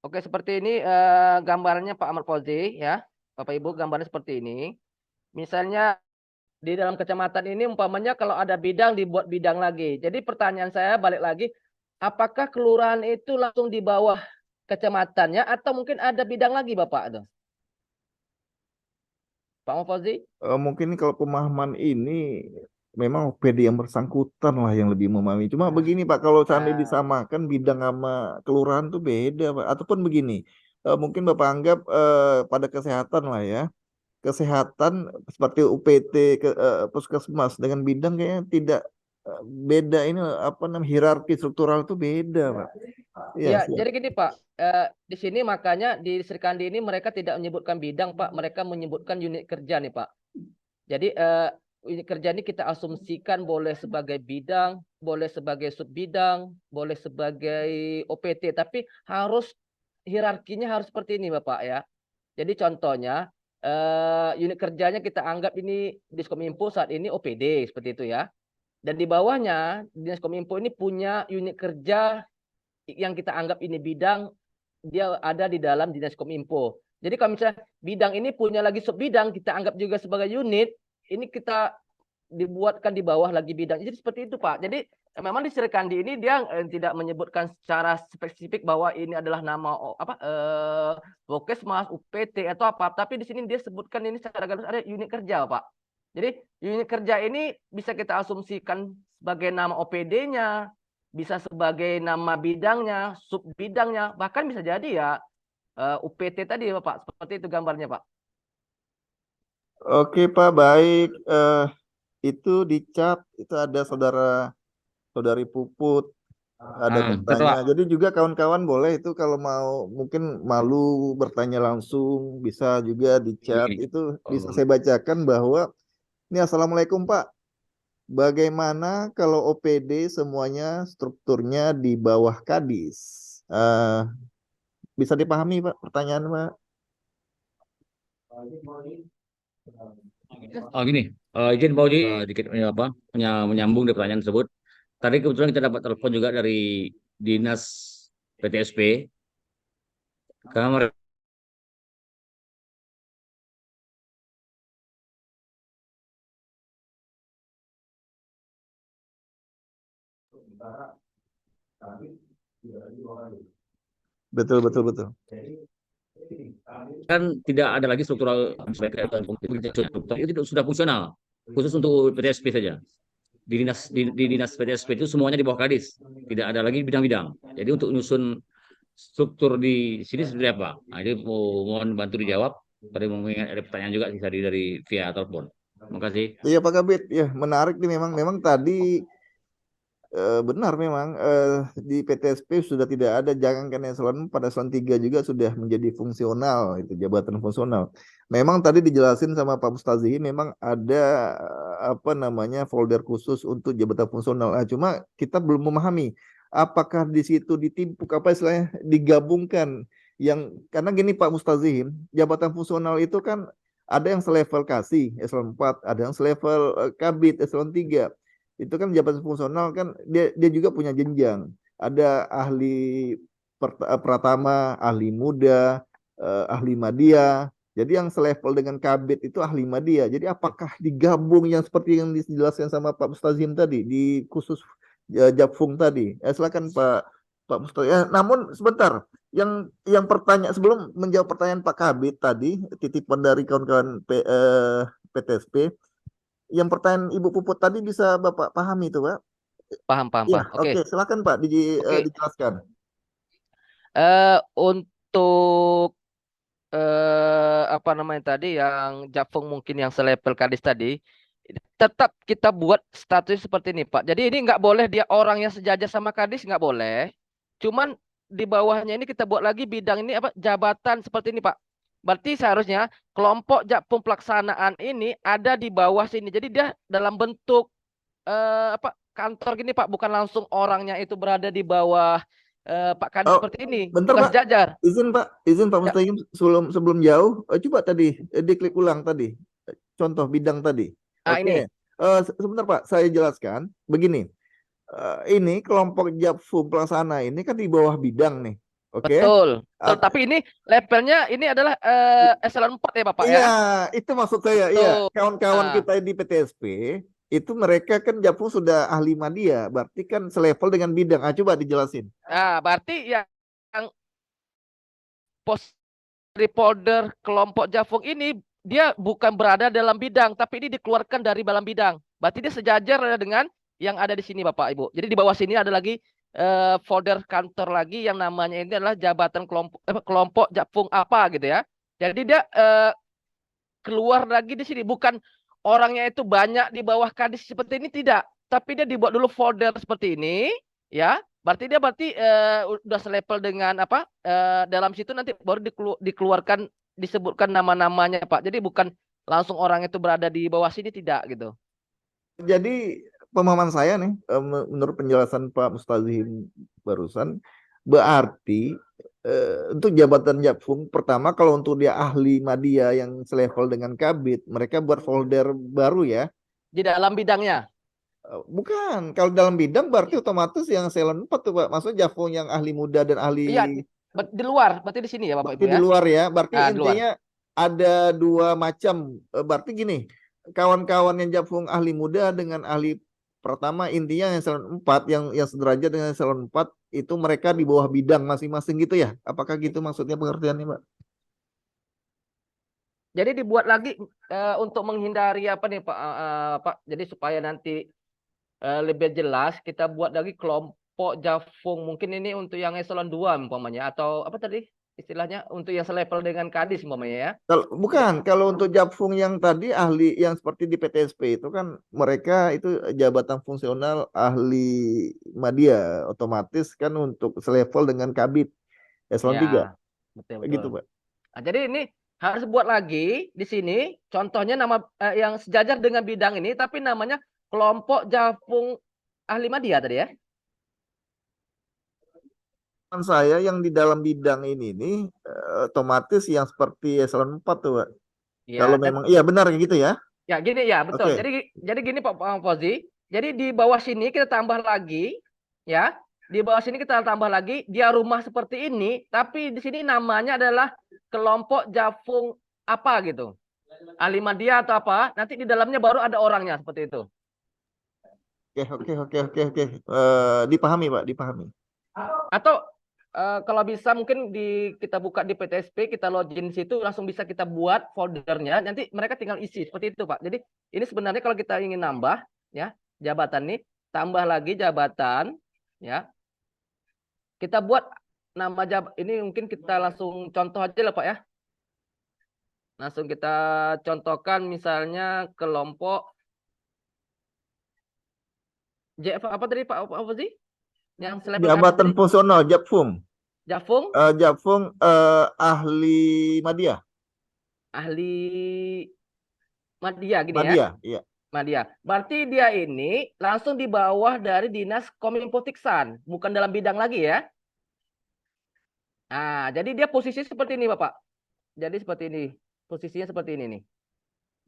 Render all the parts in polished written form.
Oke, seperti ini gambarannya Pak Ahmad Fauzi ya. Bapak Ibu, gambarnya seperti ini. Misalnya di dalam kecamatan ini umpamanya kalau ada bidang dibuat bidang lagi. Jadi pertanyaan saya balik lagi, apakah kelurahan itu langsung di bawah kecamatannya atau mungkin ada bidang lagi Bapak tuh? Pak Ahmad Fauzi? Mungkin kalau pemahaman ini memang PD yang bersangkutan lah yang lebih memahami. Cuma begini Pak, kalau seandainya Nah, disamakan bidang sama kelurahan tuh beda Pak. Ataupun begini, mungkin Bapak anggap pada kesehatan lah ya. Kesehatan seperti UPT puskesmas dengan bidang kayaknya tidak beda ini apa namanya hierarki struktural itu beda Pak. Iya ya, siap. jadi gini Pak, di sini makanya di Sri Kandi ini mereka tidak menyebutkan bidang Pak, mereka menyebutkan unit kerja nih Pak. Jadi unit kerja ini kita asumsikan boleh sebagai bidang, boleh sebagai subbidang, boleh sebagai OPT, tapi harus hierarkinya harus seperti ini Bapak ya. Jadi contohnya unit kerjanya kita anggap ini Diskominfo saat ini OPD seperti itu ya. Dan di bawahnya Dinas Kominfo ini punya unit kerja yang kita anggap ini bidang, dia ada di dalam Dinas Kominfo. Jadi kalau misalnya bidang ini punya lagi sub bidang, kita anggap juga sebagai unit, ini kita dibuatkan di bawah lagi bidang. Jadi seperti itu Pak. Jadi memang di Serikandi ini dia tidak menyebutkan secara spesifik bahwa ini adalah nama Vokesmas, UPT atau apa, tapi di sini dia sebutkan ini secara garis ada unit kerja Pak. Jadi unit kerja ini bisa kita asumsikan sebagai nama OPD-nya, bisa sebagai nama bidangnya, sub bidangnya, bahkan bisa jadi ya UPT tadi Bapak. Seperti itu gambarnya Pak. Oke Pak, baik. Itu di chat itu ada saudari Puput ada Betul bertanya. Pak. Jadi juga kawan-kawan boleh itu kalau mau mungkin malu bertanya langsung bisa juga di chat Ini. itu bisa Oh. saya bacakan bahwa ini Assalamualaikum Pak. Bagaimana kalau OPD semuanya strukturnya di bawah Kadis? Eh, bisa dipahami Pak pertanyaan Pak? Oh gini, izin Pak Uji, dikit apa menyambung dari pertanyaan tersebut. Tadi kebetulan kita dapat telepon juga dari dinas PTSP karena mereka Betul betul betul. kan tidak ada lagi struktural itu sudah fungsional khusus untuk PTSP saja. Di dinas PTSP itu semuanya di bawah Kadis, tidak ada lagi bidang-bidang. Jadi untuk nyusun struktur di sini seperti apa? Nah, ini mohon bantu dijawab. Tadi mengingat ada pertanyaan juga sih tadi dari via telepon. Terima kasih. Iya Pak Kabit, ya menarik nih memang tadi benar memang di PTSP sudah tidak ada jangankan eselon 4 eselon 3 juga sudah menjadi fungsional itu jabatan fungsional. Memang tadi dijelasin sama Pak Mustazi memang ada apa namanya folder khusus untuk jabatan fungsional. Nah, cuma kita belum memahami apakah di situ ditimpuk apa istilahnya digabungkan yang karena gini Pak Mustazihim, jabatan fungsional itu kan ada yang selevel kasih eselon 4, ada yang selevel kabit eselon 3 itu kan jabatan fungsional kan dia juga punya jenjang. Ada ahli pratama, ahli muda, ahli madya. Jadi yang selevel dengan kabit itu ahli madya. Jadi apakah digabung yang seperti yang dijelaskan sama Pak Mustazim tadi di khusus Japfung tadi? Silakan Pak Mustazim. Namun sebentar, yang pertanyaan sebelum menjawab pertanyaan Pak Kabit tadi titipan dari kawan-kawan PTSP yang pertanyaan Ibu Puput tadi bisa Bapak pahami itu, Pak? Paham, paham, Iya, paham. Oke, oke, silakan Pak oke. dijelaskan. Untuk apa namanya tadi yang Japung mungkin yang selevel Kadis tadi, tetap kita buat status seperti ini Pak. Jadi ini nggak boleh dia orang yang sejajar sama Kadis nggak boleh. Cuman di bawahnya ini kita buat lagi bidang ini apa jabatan seperti ini Pak. Berarti seharusnya kelompok Japung pelaksanaan ini ada di bawah sini. Jadi dia dalam bentuk apa kantor gini Pak, bukan langsung orangnya itu berada di bawah Pak Kadis Oh, seperti ini, bentar bukan Pak. sejajar. Izin Pak Ya, Mustaqim sebelum jauh, coba tadi diklik ulang tadi contoh bidang tadi. nah Oke, ini. sebentar Pak, saya jelaskan. Begini, ini kelompok Japfu pelaksana ini kan di bawah bidang nih. Oke. Betul. Betul. Ap- Tapi ini levelnya ini adalah eselon 4 ya Bapak Iya, ya. itu maksud saya. Iya, Betul. kawan-kawan Nah, kita di PTSP itu mereka kan Japung sudah ahli media, berarti kan selevel dengan bidang. Ah, coba dijelasin. berarti yang pos reporter kelompok Jafung ini dia bukan berada dalam bidang, tapi ini dikeluarkan dari dalam bidang. Berarti dia sejajar dengan yang ada di sini Bapak Ibu. Jadi di bawah sini ada lagi folder kantor lagi yang namanya ini adalah jabatan kelompok Jafung apa gitu ya. Jadi dia keluar lagi di sini, bukan orangnya itu banyak di bawah kadis seperti ini, tidak, tapi dia dibuat dulu folder seperti ini ya, berarti dia udah selevel dengan apa, dalam situ nanti baru dikeluarkan, disebutkan nama-namanya Pak. Jadi bukan langsung orang itu berada di bawah sini, tidak gitu. Jadi pemahaman saya nih, menurut penjelasan Pak Mustazim barusan, berarti untuk jabatan Japfung, pertama kalau untuk dia ahli media yang selevel dengan kabit, mereka buat folder baru ya. Di dalam bidangnya. Bukan, kalau dalam bidang berarti otomatis yang Selon 4 tuh Pak. Maksudnya Japfung yang ahli muda dan Iya, ahli di luar, berarti di sini ya Bapak berarti Ibu di ya. luar ya. Berarti Nah, di luar. intinya ada dua macam. Berarti gini, kawan-kawan yang Japfung ahli muda dengan ahli pertama, intinya yang Selon 4 yang sederajat dengan Selon 4 itu mereka di bawah bidang masing-masing gitu ya. Apakah gitu maksudnya pengertiannya, Pak? Jadi dibuat lagi untuk menghindari apa nih Pak, Pak. Jadi supaya nanti lebih jelas, kita buat lagi kelompok Jafung. Mungkin ini untuk yang eselon 2 umpamanya, atau apa tadi istilahnya, untuk yang selevel dengan kadis umpamanya ya. Kalau bukan, kalau untuk Japfung yang tadi ahli yang seperti di PTSP itu kan mereka itu jabatan fungsional ahli media, otomatis kan untuk selevel dengan kabit eselon 3. Ya, betul betul. Begitu, Pak. Nah, jadi ini harus buat lagi di sini contohnya nama yang sejajar dengan bidang ini, tapi namanya kelompok Jafung ahli media tadi ya. Teman saya yang di dalam bidang ini nih otomatis yang seperti eselon 4 tuh, Pak. Kalau Ya, memang iya benar kayak gitu ya. ya gini ya, betul. Oke. Jadi gini Pak Fauzi. Jadi di bawah sini kita tambah lagi ya. Di bawah sini kita tambah lagi dia rumah seperti ini, tapi di sini namanya adalah kelompok Jafung apa gitu. Alimadia atau apa? Nanti di dalamnya baru ada orangnya seperti itu. Oke. Dipahami, Pak, dipahami. Atau kalau bisa mungkin kita buka di PTSP, kita login situ langsung bisa kita buat foldernya. Nanti mereka tinggal isi seperti itu, Pak. Jadi ini sebenarnya kalau kita ingin nambah ya jabatan nih, tambah lagi jabatan ya. Kita buat nama ini mungkin kita langsung contoh aja lah, Pak ya. Langsung kita contohkan misalnya kelompok JF apa tadi Pak, apa sih? Yang selevel kadis Jabatan tadi? fungsional Japfung. Jafung Japfung ahli media. ahli media gini ya. Media, iya. Media. Berarti dia ini langsung di bawah dari Dinas Kominfo Tiksan, bukan dalam bidang lagi ya. Nah, jadi dia posisi seperti ini, Bapak. Jadi seperti ini. Posisinya seperti ini nih.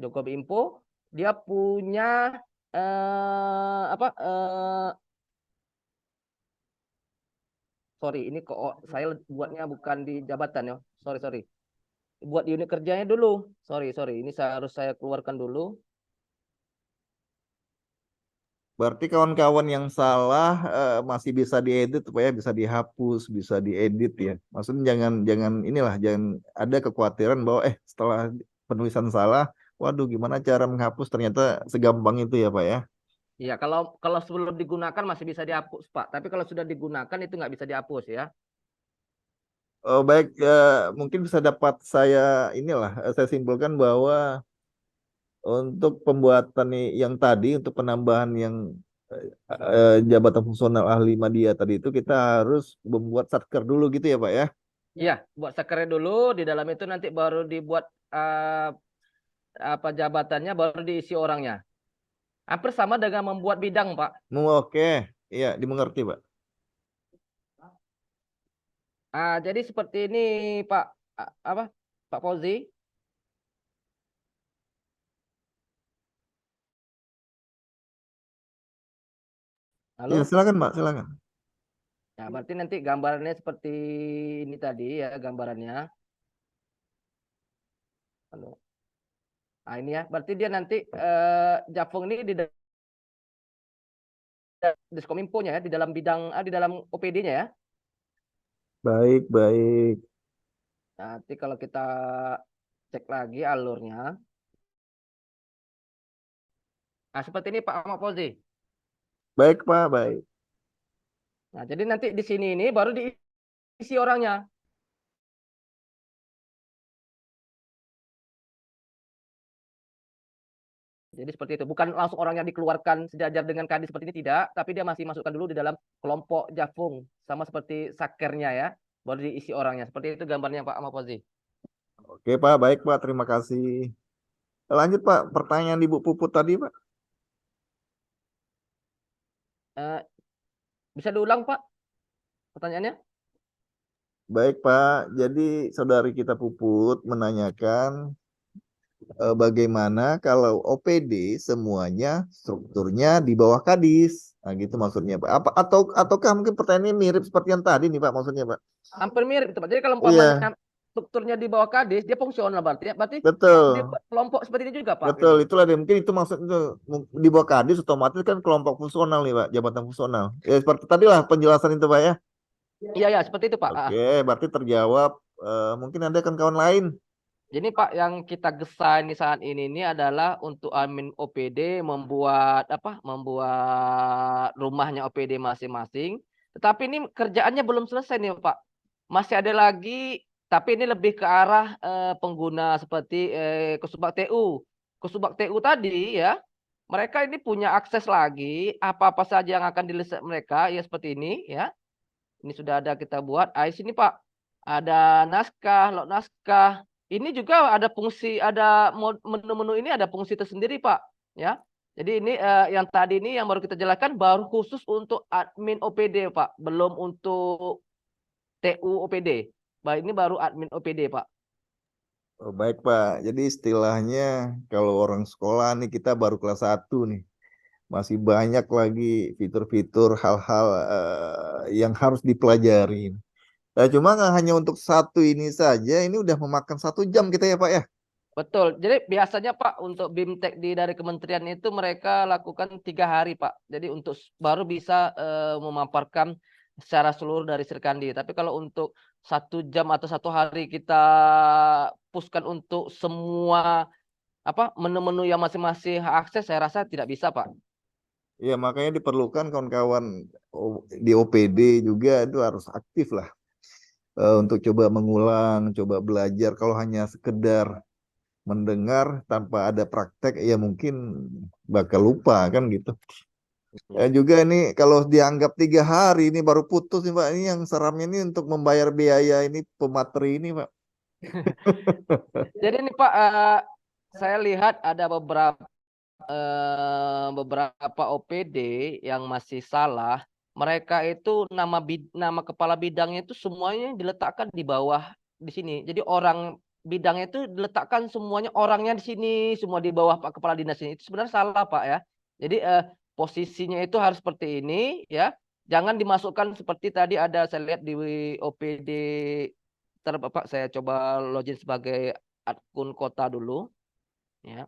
Jokowi Info, dia punya apa sorry, ini kok saya buatnya bukan di jabatan ya. Sorry. Buat di unit kerjanya dulu. Sorry. Ini harus saya keluarkan dulu. Berarti kawan-kawan yang salah masih bisa diedit supaya bisa dihapus, bisa diedit ya. Maksudnya jangan inilah, jangan ada kekhawatiran bahwa setelah penulisan salah, waduh gimana cara menghapus, ternyata segampang itu ya, Pak ya. Iya, kalau sebelum digunakan masih bisa dihapus, Pak. Tapi kalau sudah digunakan itu nggak bisa dihapus ya. Oh, baik, mungkin bisa dapat saya simpulkan bahwa untuk pembuatan yang tadi, untuk penambahan yang jabatan fungsional ahli media tadi itu kita harus membuat satker dulu gitu ya Pak ya. Iya, buat sakernya dulu, di dalam itu nanti baru dibuat apa jabatannya, baru diisi orangnya. Hampir sama dengan membuat bidang, Pak. Oke, iya dimengerti Pak. Jadi seperti ini, Pak. Apa? Pak Fauzi. Iya Halo? silakan Pak, silakan. Nah, berarti nanti gambarannya seperti ini tadi ya gambarannya. Halo. Nah, ini ya. Berarti dia nanti Jafung ini di Diskominfo-nya ya, di dalam bidang di dalam OPD-nya ya. Baik, baik. Nanti kalau kita cek lagi alurnya. Nah, seperti ini Pak Ahmad Fauzi. Baik, Pak, baik. Nah, jadi nanti di sini ini baru diisi orangnya. Jadi seperti itu, bukan langsung orangnya dikeluarkan sejajar dengan kadis seperti ini tidak, tapi dia masih masukkan dulu di dalam kelompok Jafung sama seperti sakernya ya, baru diisi orangnya. Seperti itu gambarnya Pak Ahmad Fauzi. Oke, Pak, baik, Pak. Terima kasih. Lanjut, Pak. Pertanyaan Ibu Puput tadi, Pak. Eh, bisa diulang Pak pertanyaannya? Baik, Pak. Jadi saudari kita Puput menanyakan bagaimana kalau OPD semuanya strukturnya di bawah Kadis. Nah, gitu maksudnya, Pak. Ataukah mungkin pertanyaannya mirip seperti yang tadi nih, Pak, maksudnya, Pak? Hampir mirip itu Pak. Jadi kalau Iya, umpamanya strukturnya di bawah kadis, dia fungsional berarti ya. Berarti dia betul. kelompok seperti ini juga Pak Betul, gitu. itulah dia. Mungkin itu maksudnya di bawah Kadis otomatis kan kelompok fungsional nih, Pak, jabatan fungsional. Ya seperti tadi lah penjelasan itu, Pak ya. Iya ya, seperti itu Pak. Oke, berarti terjawab. Mungkin ada kawan-kawan lain. Jadi Pak yang kita desain di saat ini adalah untuk admin OPD membuat apa? Membuat rumahnya OPD masing-masing. Tetapi ini kerjaannya belum selesai nih Pak. Masih ada lagi, tapi ini lebih ke arah pengguna seperti Kesubag TU. Kesubag TU tadi ya, mereka ini punya akses lagi apa-apa saja yang akan dilihat mereka ya seperti ini ya. Ini sudah ada kita buat. Ah, sini Pak. Ada naskah, log naskah. Ini juga ada fungsi, ada menu-menu ini ada fungsi tersendiri Pak. Ya. Jadi ini yang tadi ini yang baru kita jelaskan baru khusus untuk admin OPD Pak. Belum untuk TU OPD. Baik, ini baru admin OPD Pak. Oh, baik, Pak. Jadi istilahnya kalau orang sekolah nih kita baru kelas 1 nih. Masih banyak lagi fitur-fitur hal-hal yang harus dipelajari. Nah, cuma nggak hanya untuk satu ini saja, ini udah memakan 1 jam kita ya, Pak ya. Betul. Jadi biasanya Pak untuk BIMTEK dari kementerian itu mereka lakukan 3 hari Pak. Jadi untuk baru bisa memaparkan secara seluruh dari Serkandi. Tapi kalau untuk 1 jam atau 1 hari kita puskan untuk semua apa menu-menu yang masing-masing hak akses, saya rasa tidak bisa Pak. Ya, makanya diperlukan kawan-kawan di OPD juga itu harus aktif lah untuk coba mengulang, coba belajar. Kalau hanya sekedar mendengar tanpa ada praktek, ya mungkin bakal lupa kan gitu. Ya juga ini kalau dianggap 3 hari ini baru putus nih Pak. Ini yang seramnya ini untuk membayar biaya ini pemateri ini Pak. Jadi ini Pak, saya lihat ada beberapa OPD yang masih salah. Mereka itu nama kepala bidangnya itu semuanya diletakkan di bawah di sini. Jadi orang bidangnya itu diletakkan semuanya orangnya di sini, semua di bawah Pak Kepala Dinas ini. Itu sebenarnya salah Pak ya. Jadi posisinya itu harus seperti ini ya. Jangan dimasukkan seperti tadi ada saya lihat di OPD. Ntar Bapak saya coba login sebagai akun kota dulu. Ya.